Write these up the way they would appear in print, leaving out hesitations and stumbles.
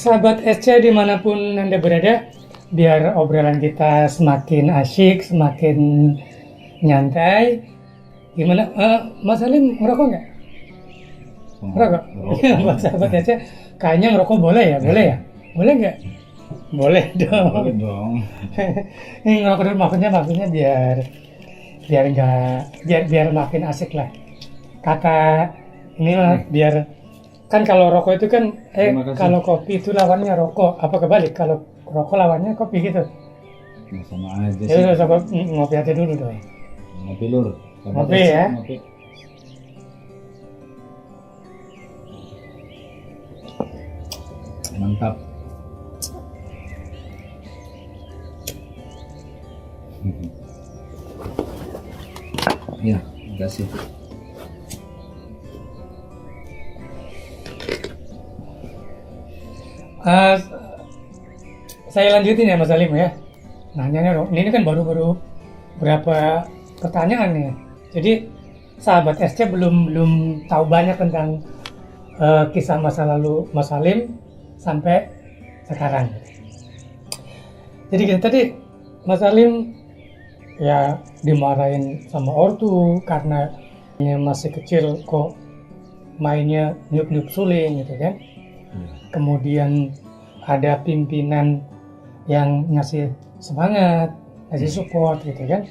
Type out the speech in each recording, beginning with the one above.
Sahabat SC dimanapun Anda berada, biar obrolan kita semakin asyik, semakin nyantai. Gimana? Mas Salim ngerokok nggak? Ngerokok? Buat sahabat SC, kayaknya ngerokok boleh ya? Boleh ya? Boleh nggak? Boleh dong. Boleh dong. Ini ngerokok dulu maksudnya biar nggak biar makin asik lah. Kata ini mah biar kan kalau rokok itu kan kalau kopi itu lawannya rokok, apa kebalik? Kalau rokok lawannya kopi gitu. Nah, sama aja sih. Ya udah ngopi aja dulu dong. Ngopi lur. Ngopi ya. Ngopi. Mantap. Ya, makasih. Saya lanjutin ya Mas Salim ya. Nanyanya dong. Ini kan baru berapa pertanyaan nih. Jadi sahabat SC belum tahu banyak tentang kisah masa lalu Mas Salim sampai sekarang. Jadi gitu, tadi Mas Salim ya dimarahin sama ortu karena masih kecil kok mainnya niup-niup suling gitu kan. Kemudian ada pimpinan yang ngasih semangat, ngasih support gitu kan.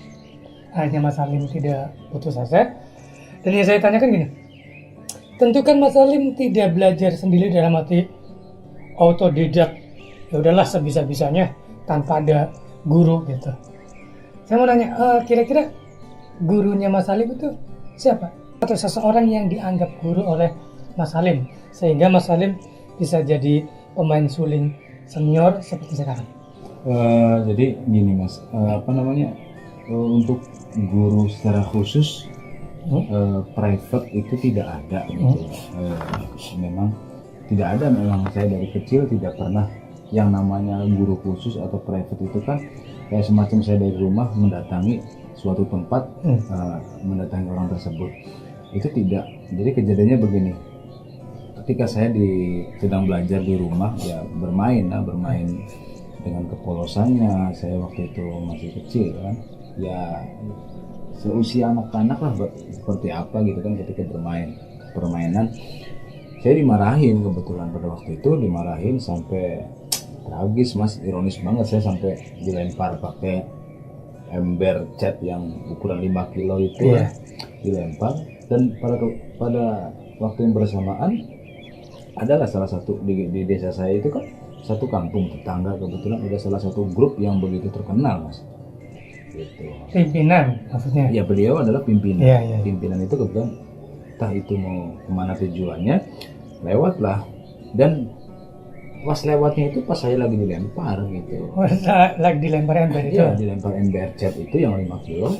Akhirnya Mas Salim tidak putus asa. Dan yang saya tanyakan gini, tentu kan Mas Salim tidak belajar sendiri dalam arti autodidak, ya udahlah sebisa-bisanya tanpa ada guru gitu. Saya mau nanya, kira-kira gurunya Mas Salim itu siapa? Atau seseorang yang dianggap guru oleh Mas Salim sehingga Mas Salim bisa jadi pemain suling senior seperti sekarang? Jadi gini mas, untuk guru secara khusus private itu tidak ada gitu. Memang tidak ada, memang saya dari kecil tidak pernah yang namanya guru khusus atau private itu kan kayak semacam saya dari rumah mendatangi suatu tempat, mendatangi orang tersebut, itu tidak. Jadi kejadiannya begini, ketika saya sedang belajar di rumah ya bermain dengan kepolosannya, saya waktu itu masih kecil kan, ya seusia anak-anak lah seperti apa gitu kan, ketika permainan saya dimarahin, kebetulan pada waktu itu dimarahin sampai tragis mas, ironis banget, saya sampai dilempar pakai ember cat yang ukuran 5 kilo itu ya, dilempar. Dan pada waktu yang bersamaan adalah salah satu di desa saya itu kan satu kampung tetangga, kebetulan ada salah satu grup yang begitu terkenal mas gitu. Pimpinan maksudnya? Ya beliau adalah pimpinan. Ya. Pimpinan itu kebetulan entah itu mau kemana tujuannya, lewatlah, dan pas lewatnya itu pas saya lagi dilempar gitu. Lagi dilempar ember itu? Iya, dilempar ember cat itu yang 5 kilo.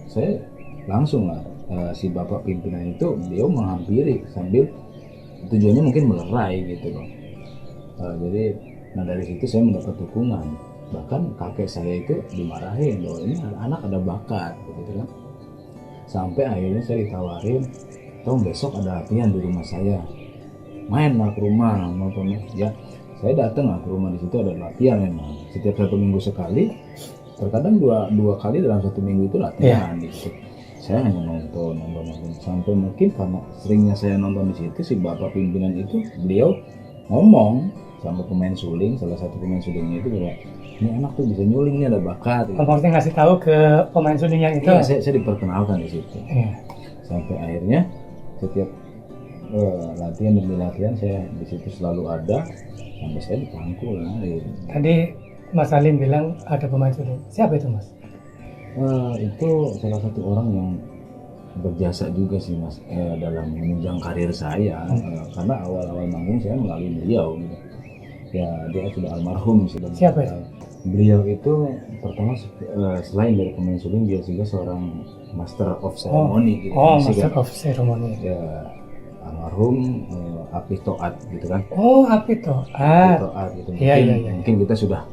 Saya langsung lah, si bapak pimpinan itu beliau menghampiri sambil tujuannya mungkin melerai gitu loh. Jadi dari situ saya mendapat dukungan. Bahkan kakek saya itu dimarahin bahwa ini anak ada bakat gitu kan. Sampai akhirnya saya ditawarin, "Tom, besok ada latihan di rumah saya, main lah ke rumah nonton." Ya saya datang lah ke rumah, di situ ada latihan memang setiap 1 minggu sekali, terkadang dua kali dalam 1 minggu itu latihan gitu. Saya hanya nonton sampai mungkin karena seringnya saya nonton di situ, si bapak pimpinan itu beliau ngomong sama pemain suling, salah satu pemain sulingnya itu bahwa ini anak tuh bisa nyuling, ini ada bakat gitu. Maksudnya ngasih tahu ke pemain sulingnya itu? Iya, saya diperkenalkan di situ. Sampai akhirnya setiap latihan demi latihan saya di situ selalu ada, sampai saya dipangkul lah gitu. Tadi Mas Salim bilang ada pemain suling, siapa itu mas? Itu salah satu orang yang berjasa juga sih mas, dalam menunjang karir saya, karena awal-awal manggung saya melalui beliau gitu. Ya dia sudah almarhum sih. Siapa itu? Beliau itu pertama selain dari pemain suling, dia juga seorang master of ceremony gitu. Master of ceremony. Ya almarhum Apih Toat gitu kan. Apih Toat gitu. Mungkin kita sudah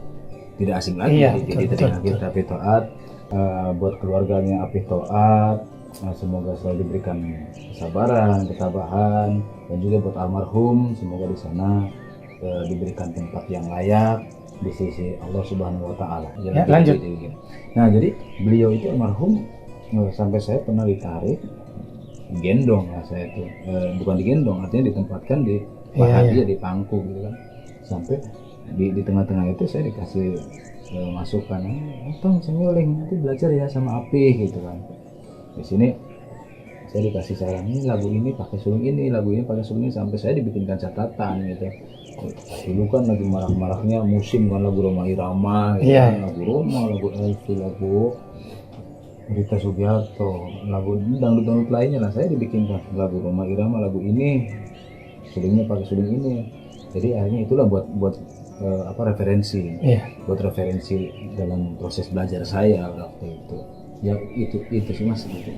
tidak asing lagi di telinga kita. Apih Toat, buat keluarganya Apih Toat, semoga selalu diberikan kesabaran, ketabahan, dan juga buat almarhum semoga di sana diberikan tempat yang layak di sisi Allah Subhanahu wa Ta'ala. Ya, lanjut. Nah, jadi beliau itu almarhum sampai saya pernah ditarik, gendong ya saya itu, bukan digendong, artinya ditempatkan di bahagia di pangku gitu kan. Sampai di tengah-tengah itu saya dikasih masukan, Tong Senyoling nanti belajar ya sama Api gitu kan. Di sini saya dikasih saran, ini lagu ini pakai suling ini, lagu ini pakai suling ini, sampai saya dibikinkan catatan gitu. Dulu kan lagi marak-maraknya musim kan, lagu Roma Irama gitu kan, lagu Roma, lagu Elvi, lagu Rita Sugiarto, lagu dangdut-dangdut lainnya lah, saya dibikinkan lagu Roma Irama, lagu ini sulingnya pakai suling ini. Jadi akhirnya itulah buat referensi, buat referensi dalam proses belajar saya waktu itu. Ya itu sih Mas gitu.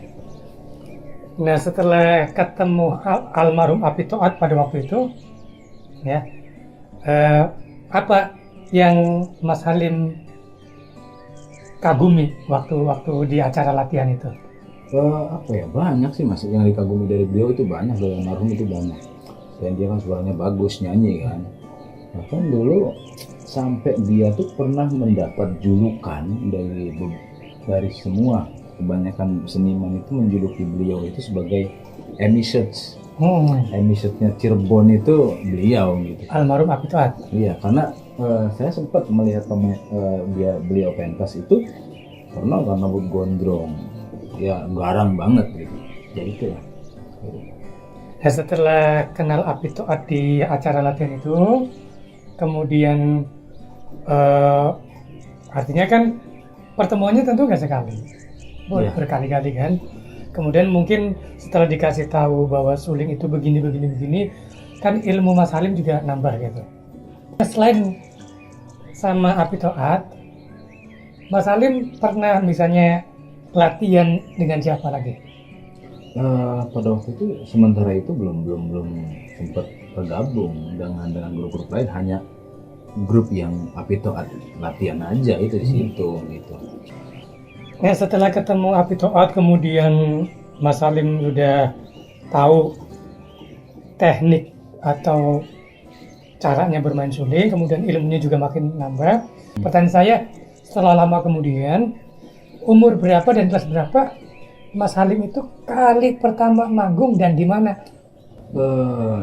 Nah, setelah ketemu almarhum Api Toat pada waktu itu, ya, apa yang Mas Halim kagumi waktu di acara latihan itu? Apa ya, banyak sih Mas yang dikagumi dari beliau, itu banyak, dari almarhum itu banyak. Dan dia kan suaranya bagus, nyanyi kan. Bahkan dulu sampai dia tuh pernah mendapat julukan dari semua, kebanyakan seniman itu menjuluki beliau itu sebagai Emiset. Emisetnya Cirebon itu beliau gitu. Almarhum Api Toat. Iya, karena saya sempat melihat beliau pentas itu pernah karena gondrong, ya garang banget gitu. Ya itulah. Nah, setelah kenal Api Toat di acara latihan itu, kemudian artinya kan pertemuannya tentu nggak sekali, berkali-kali kan. Kemudian mungkin setelah dikasih tahu bahwa suling itu begini, kan ilmu Mas Halim juga nambah gitu. Selain sama Api Toat, Mas Halim pernah misalnya latihan dengan siapa lagi? Pada waktu itu sementara itu belum sempat bergabung dengan grup-grup lain, hanya grup yang Api Toat latihan aja itu di situ gitu. Nah, setelah ketemu Api Toat, kemudian Mas Halim sudah tahu teknik atau caranya bermain suling, kemudian ilmunya juga makin nambah. Pertanyaan saya, setelah lama kemudian, umur berapa dan kelas berapa Mas Halim itu kali pertama manggung dan di mana?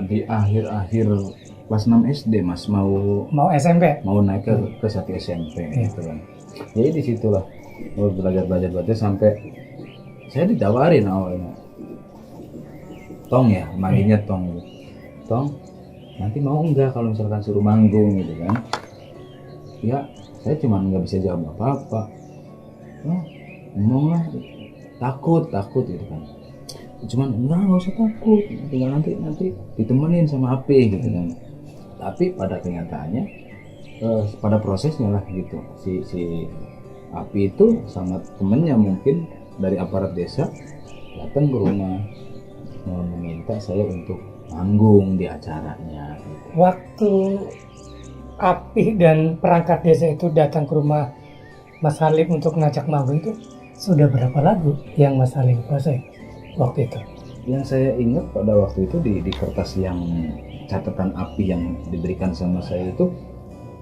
Di akhir kelas 6 SD Mas, mau SMP, mau naik ke 1 SMP gitu kan. Jadi disitulah mau belajar sampai saya ditawarin awalnya, Tong ya, manggilnya Tong, nanti mau enggak kalau misalkan suruh manggung gitu kan. Ya saya cuma nggak bisa jawab apa-apa, ngomong lah, takut gitu kan. Cuman enggak usah takut, tinggal nanti ditemenin sama Api gitu kan. Tapi pada kenyataannya pada prosesnya lah gitu, si Api itu sama temennya mungkin dari aparat desa datang ke rumah meminta saya untuk manggung di acaranya gitu. Waktu Api dan perangkat desa itu datang ke rumah Mas Halim untuk ngajak manggung, itu sudah berapa lagu yang Mas Halim kuasai waktu itu? Yang saya ingat pada waktu itu di kertas yang catatan Api yang diberikan sama saya itu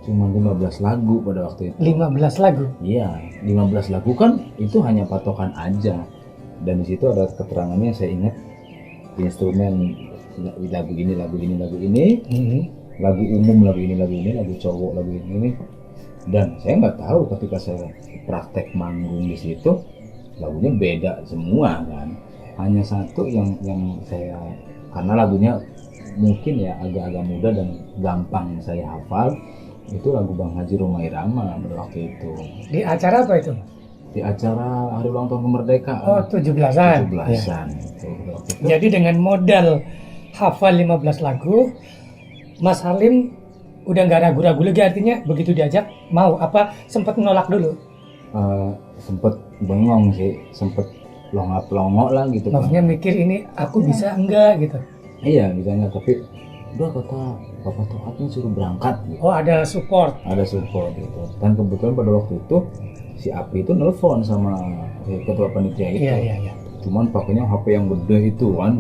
cuma 15 lagu pada waktu itu. 15 lagu? Iya, 15 lagu kan itu hanya patokan aja. Dan di situ ada keterangannya, saya ingat instrumen lagu ini, lagu umum, lagu ini, lagu cowok, lagu ini. Dan saya nggak tahu ketika saya praktek manggung di situ lagunya beda semua kan. Hanya satu yang saya, karena lagunya mungkin ya agak-agak mudah dan gampang saya hafal, itu lagu Bang Haji Roma Irama pada waktu itu. Di acara apa itu? Di acara Hari Ulang Tahun Kemerdekaan. Oh, 17-an. 17-an. Ya. Jadi dengan modal hafal 15 lagu, Mas Halim udah nggak ragu-ragu lagi, artinya begitu diajak mau, apa sempat menolak dulu? Sempet bengong sih, sempet longok lah gitu. Maksudnya mikir ini aku bisa enggak gitu? Iya, bisanya, tapi udah kata Bapak Toatnya suruh berangkat gitu. Oh, ada support gitu. Dan kebetulan pada waktu itu si Api itu nelfon sama ketua panitia itu. Iya. Cuman pakainya HP yang gede itu kan,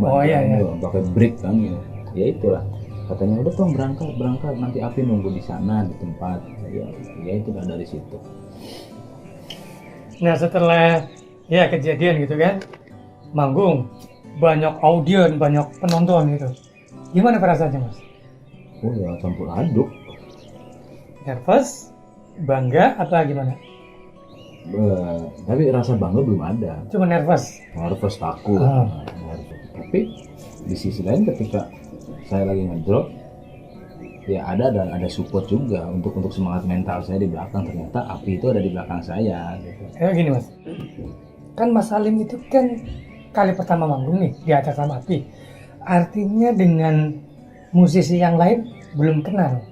pakai brick kan gitu. Ya itulah. katanya udah Tong berangkat nanti Api nunggu di sana di tempat. Ya itu udah dari situ. Nah setelah ya kejadian gitu kan, manggung, banyak audiens, banyak penonton gitu. Gimana perasaannya Mas? Oh ya campur aduk. Nervous, bangga apa gimana? Tapi rasa bangga belum ada. Cuma nervous. Nervous, takut. Tapi di sisi lain ketika saya lagi ngedrop, ya ada support juga untuk semangat mental saya di belakang. Ternyata Api itu ada di belakang saya gitu. Gini Mas, kan Mas Salim itu kan kali pertama manggung nih di atas sama Api, artinya dengan musisi yang lain belum kenal,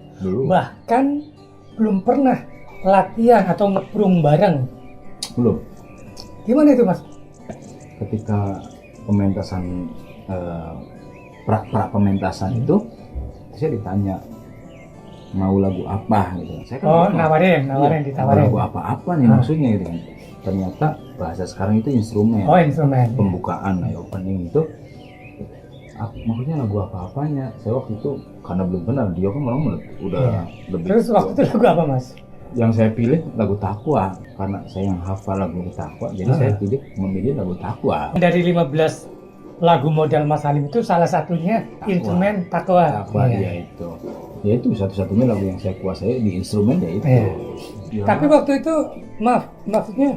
bahkan belum pernah latihan atau ngeprung bareng. Belum. Gimana itu Mas? Ketika pementasan pra pementasan itu saya ditanya mau lagu apa gitu. Saya kan nawarin ditawarin. Lagu apa nih maksudnya gitu kan. Ternyata bahasa sekarang itu instrumen. Instrumen. Pembukaan opening itu maksudnya lagu apa-apanya. Saya waktu itu karena belum kenal dia kan orang udah lebih. Terus waktu itu lagu apa Mas? Yang saya pilih lagu Takwa karena saya yang hafal lagu Takwa. Jadi saya memilih lagu Takwa. Dari 15 lagu modal Mas Salim itu salah satunya instrumen Takwa. Iya itu. Ya itu satu-satunya lagu yang saya kuasai di instrumen ya itu. Ya. Tapi waktu itu maksudnya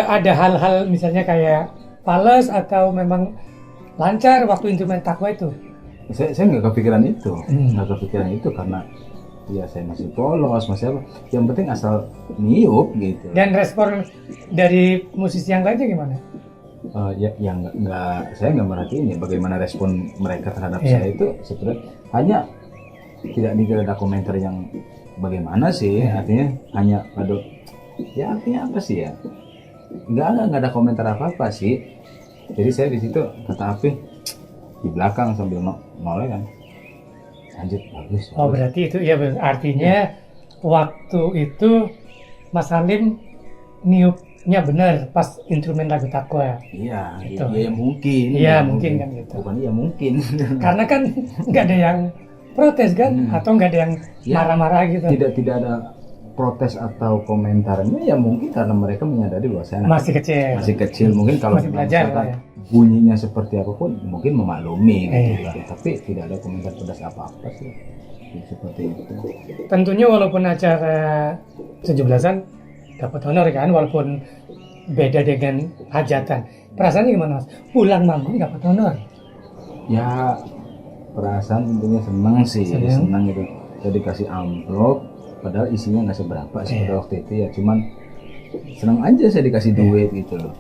ada hal-hal misalnya kayak fales atau memang lancar waktu instrumen Takwa itu? Saya nggak kepikiran itu, karena ya saya masih polos, masih apa. Yang penting asal niup gitu. Dan respon dari musisi yang lainnya gimana? Saya nggak merhatiin ya bagaimana respon mereka terhadap saya itu. Sebenarnya hanya tidak ada komentar yang bagaimana sih, artinya hanya ya artinya apa sih ya, nggak ada komentar apa sih. Jadi saya di situ kata Api di belakang sambil noleh kan, lanjut bagus. Berarti itu ya artinya waktu itu Mas Salim niupnya benar pas instrumen lagu Takwa. Iya, gitu. Ya mungkin. Iya mungkin kan gitu. Bukan ya mungkin. Karena kan nggak ada yang protes kan, atau nggak ada yang marah-marah gitu. Tidak ada protes atau komentarnya, ya mungkin karena mereka menyadari bahwa saya masih kecil. Mungkin kalau masih belajar, bunyinya seperti apapun mungkin memaklumi gitu kan. Tapi tidak ada komentar pedas apa-apa sih. Seperti itu. Tentunya walaupun acara 17-an dapat honor kan, walaupun beda dengan hajatan. Perasaannya gimana Mas? Pulang manggung dapat honor? Ya perasaan tentunya senang sih, senang gitu. Saya dikasih amplop, padahal isinya nggak seberapa sih pada waktu itu ya. Cuman senang aja saya dikasih duit gitu loh.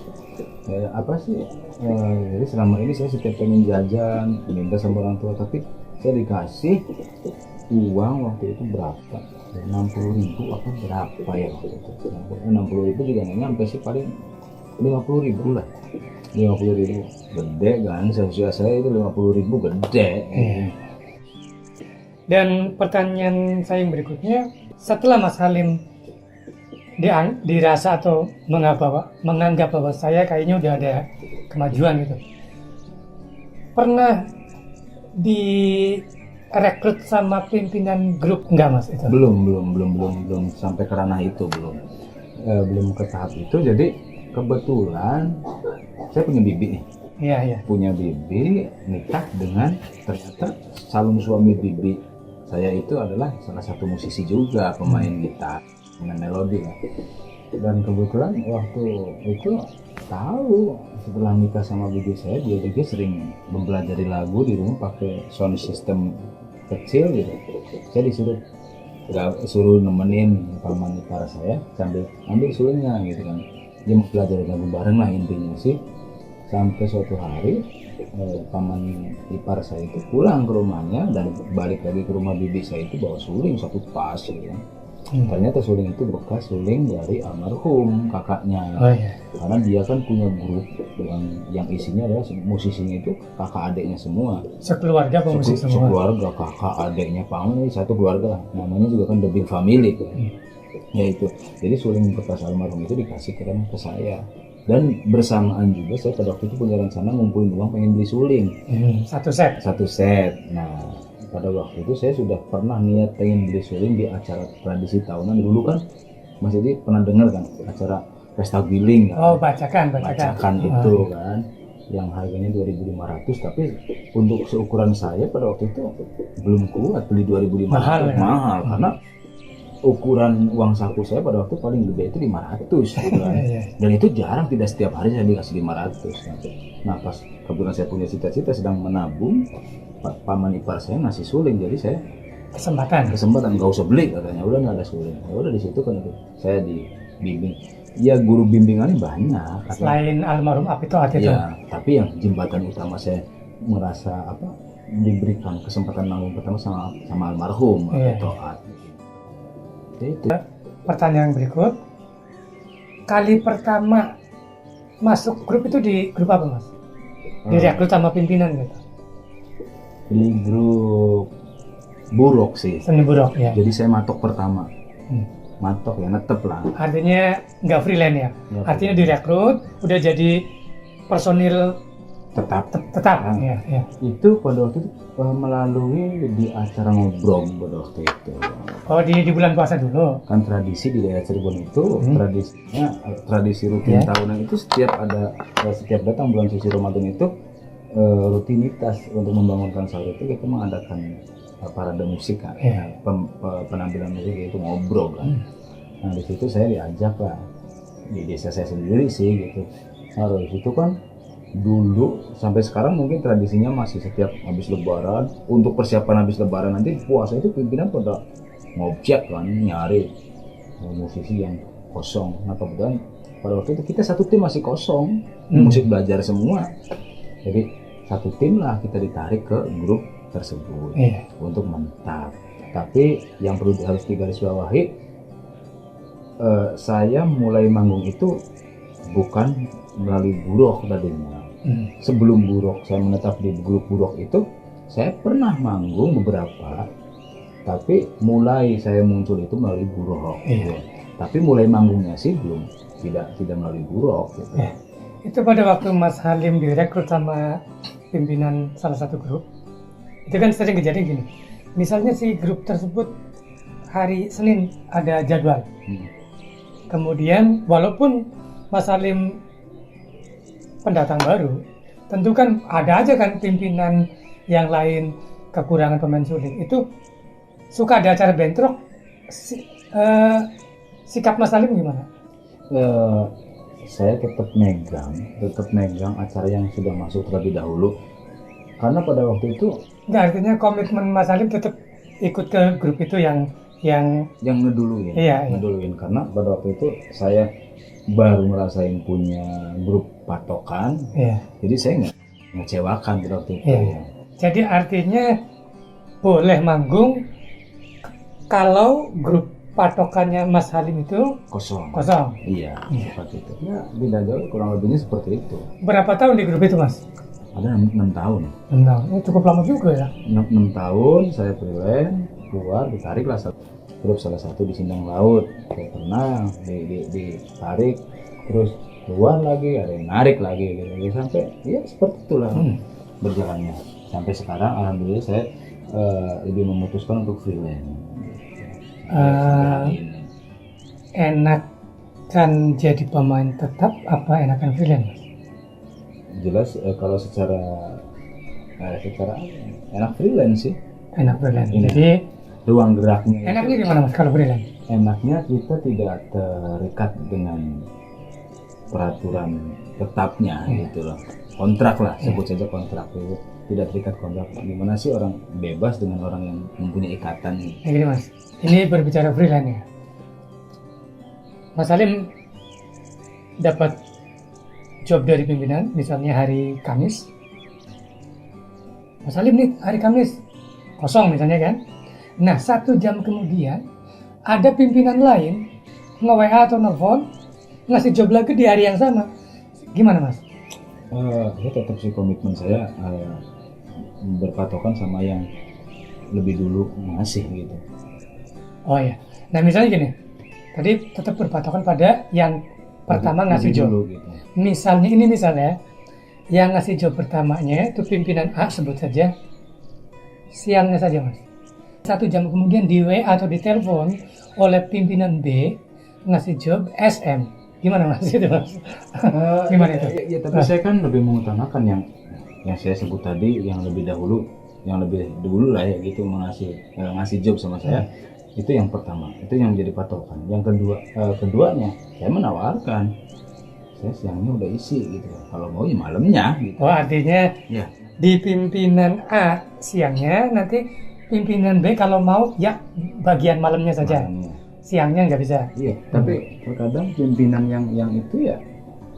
Apa sih? Jadi selama ini saya setiap pengen jajan, minta sama orang tua, tapi saya dikasih uang waktu itu berapa? 60.000 apa berapa ya waktu itu? 60.000 juga nggak nyampe sih, paling 50.000 lah. 50.000 gede kan, saya itu 50.000 gede. Dan pertanyaan saya yang berikutnya, setelah Mas Salim dirasa atau menganggap bahwa saya kayaknya udah ada kemajuan gitu, pernah direkrut sama pimpinan grup nggak Mas itu? Belum sampai ke ranah itu, belum ke tahap itu. Jadi kebetulan saya punya bibi nih. Iya. Punya bibi, nikah dengan ternyata calon suami bibi saya itu adalah salah satu musisi juga, pemain gitar, pemain melodi lah. Dan kebetulan waktu itu tahu setelah nikah sama bibi saya, dia juga sering mempelajari lagu di rumah pakai sound system kecil gitu. Saya suruh nemenin paman ipar saya sambil ambil sulingnya gitu kan. Dia mempelajari lagu bareng lah intinya sih. Sampai suatu hari paman ipar saya itu pulang ke rumahnya dan balik lagi ke rumah bibi saya itu bawa suling satu tas gitu kan. Ternyata suling itu bekas suling dari almarhum kakaknya. Karena dia kan punya grup yang isinya adalah musisinya itu kakak adiknya semua. Sekeluarga pemusik semua. Sekeluarga, kakak adiknya paman, satu keluarga. Namanya juga kan The Big Family. Ya itu. Jadi suling bekas almarhum itu dikasih ke saya. Dan bersamaan juga saya pada waktu itu punya rencana ngumpulin uang pengen beli suling. Satu set. Satu set. Nah, pada waktu itu saya sudah pernah niat pengen beli suling di acara tradisi tahunan. Dulu kan Mas Edi pernah dengar kan acara pesta giling kan? Oh, bacakan. Bacakan itu kan yang harganya 2.500, tapi untuk seukuran saya pada waktu itu belum kuat beli 2.500. Mahal karena ukuran uang saku saya pada waktu paling gede itu 500 gitu kan. Dan itu jarang, tidak setiap hari saya dikasih 500. Nah pas kebetulan saya punya cita-cita sedang menabung, paman ipar saya ngasih suling, jadi saya kesempatan nggak usah beli katanya, udah nggak ada suling. Ya udah di situ kan saya dibimbing. Ya guru bimbingannya banyak. Selain almarhum Apito itu. Ya, tapi yang jembatan utama saya merasa diberikan kesempatan manggung pertama sama almarhum Apito. Itu. Pertanyaan berikut, kali pertama masuk grup itu di grup apa Mas? Direkrut sama pimpinan gitu? Di grup Burok sih. Seni Burok ya. Jadi saya matok pertama. Matok ya, netep lah. Artinya nggak freelance ya? Artinya direkrut, udah jadi personil tetap. Ya. Itu pada waktu itu melalui di acara ngobrol pada waktu itu. Oh di bulan puasa dulu. Kan tradisi di daerah Cirebon itu tradisi rutin tahunan itu setiap datang bulan suci Ramadan itu rutinitas untuk membangunkan sahur itu kita mengadakan parade musik kan, penampilan musik itu ngobrol kan. Nah di situ saya diajak lah di desa saya sendiri sih gitu. Nah dari situ kan dulu sampai sekarang mungkin tradisinya masih setiap habis lebaran, untuk persiapan habis lebaran nanti puasa itu pimpinan pada ngobjek kan, nyari musisi yang kosong. Nah kebetulan pada waktu itu kita satu tim masih kosong, musik belajar semua, jadi satu tim lah kita ditarik ke grup tersebut untuk menetap. Tapi yang harus digarisbawahi, saya mulai manggung itu bukan melalui Burok tadinya. Sebelum Burok saya menetap di grup Burok itu, saya pernah manggung beberapa, tapi mulai saya muncul itu melalui Burok. Tapi mulai manggungnya sih belum, tidak melalui Burok gitu. Itu pada waktu Mas Halim direkrut sama pimpinan salah satu grup, itu kan sering kejadian gini, misalnya si grup tersebut hari Senin ada jadwal, kemudian walaupun Mas Halim pendatang baru, tentu kan ada aja kan pimpinan yang lain kekurangan pemain suling, itu suka ada acara bentrok. Sikap Mas Halim gimana? Saya tetap megang acara yang sudah masuk terlebih dahulu, karena pada waktu itu artinya komitmen Mas Halim tetap ikut ke grup itu yang ngeduluin. Ngeduluin karena pada waktu itu saya baru ngerasain punya grup patokan. Jadi saya nggak ngecewakan pada waktu itu. Jadi artinya boleh manggung kalau grup patokannya Mas Halim itu kosong. Iya. Seperti itu. Ya, tidak jauh, kurang lebihnya seperti itu. Berapa tahun di grup itu Mas? Ada 6 tahun. 6 tahun. Ini cukup lama juga ya. 6 tahun saya freelance, keluar ditariklah grup salah satu di Sindang Laut. Saya pernah ditarik, terus keluar lagi, ada yang narik lagi gitu. Sampai ya seperti itulah berjalannya. Sampai sekarang alhamdulillah saya lebih memutuskan untuk freelance. Enakan jadi pemain tetap apa enakan freelance? Jelas kalau secara enak freelance sih. Enak freelance. Jadi ruang geraknya. Enaknya gimana Mas kalau freelance? Enaknya kita tidak terikat dengan peraturan tetapnya gitu loh. Kontrak lah, sebut saja kontrak itu. Tidak terikat kontrak. Gimana sih orang bebas dengan orang yang mempunyai ikatan nih? Gini Mas, ini berbicara freelance ya. Mas Halim dapat job dari pimpinan, misalnya hari Kamis. Mas Halim nih hari Kamis kosong misalnya kan. Nah 1 jam kemudian ada pimpinan lain nge-WA atau nelfon ngasih job lagi di hari yang sama. Gimana Mas? Ya tetap sih komitmen saya berpatokan sama yang lebih dulu ngasih gitu. Oh ya. Nah misalnya gini, tadi tetap berpatokan pada yang pertama ngasih Lebih job. dulu gitu. Misalnya yang ngasih job pertamanya itu pimpinan A, sebut saja siangnya saja Mas. 1 jam kemudian di WA atau di telepon oleh pimpinan B ngasih job SM. Gimana Mas itu Mas? Gimana itu? Ya, tapi saya kan lebih mengutamakan yang saya sebut tadi, yang lebih dulu lah ya gitu, ngasih job sama saya. Itu yang pertama, itu yang menjadi patokan. Yang keduanya saya menawarkan, saya siangnya udah isi gitu, kalau mau ya malamnya gitu. Oh, artinya Ya, di pimpinan A siangnya, nanti pimpinan B kalau mau ya bagian malamnya saja. malamnya. Siangnya nggak bisa. Iya, tapi terkadang pimpinan yang itu ya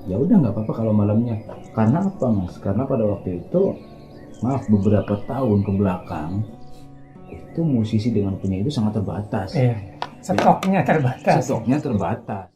udah nggak apa-apa kalau malamnya. Karena apa Mas? Karena pada waktu itu, maaf, beberapa tahun ke belakang itu musisi dengan penyanyi itu sangat terbatas. Iya. Stoknya terbatas. Stoknya terbatas.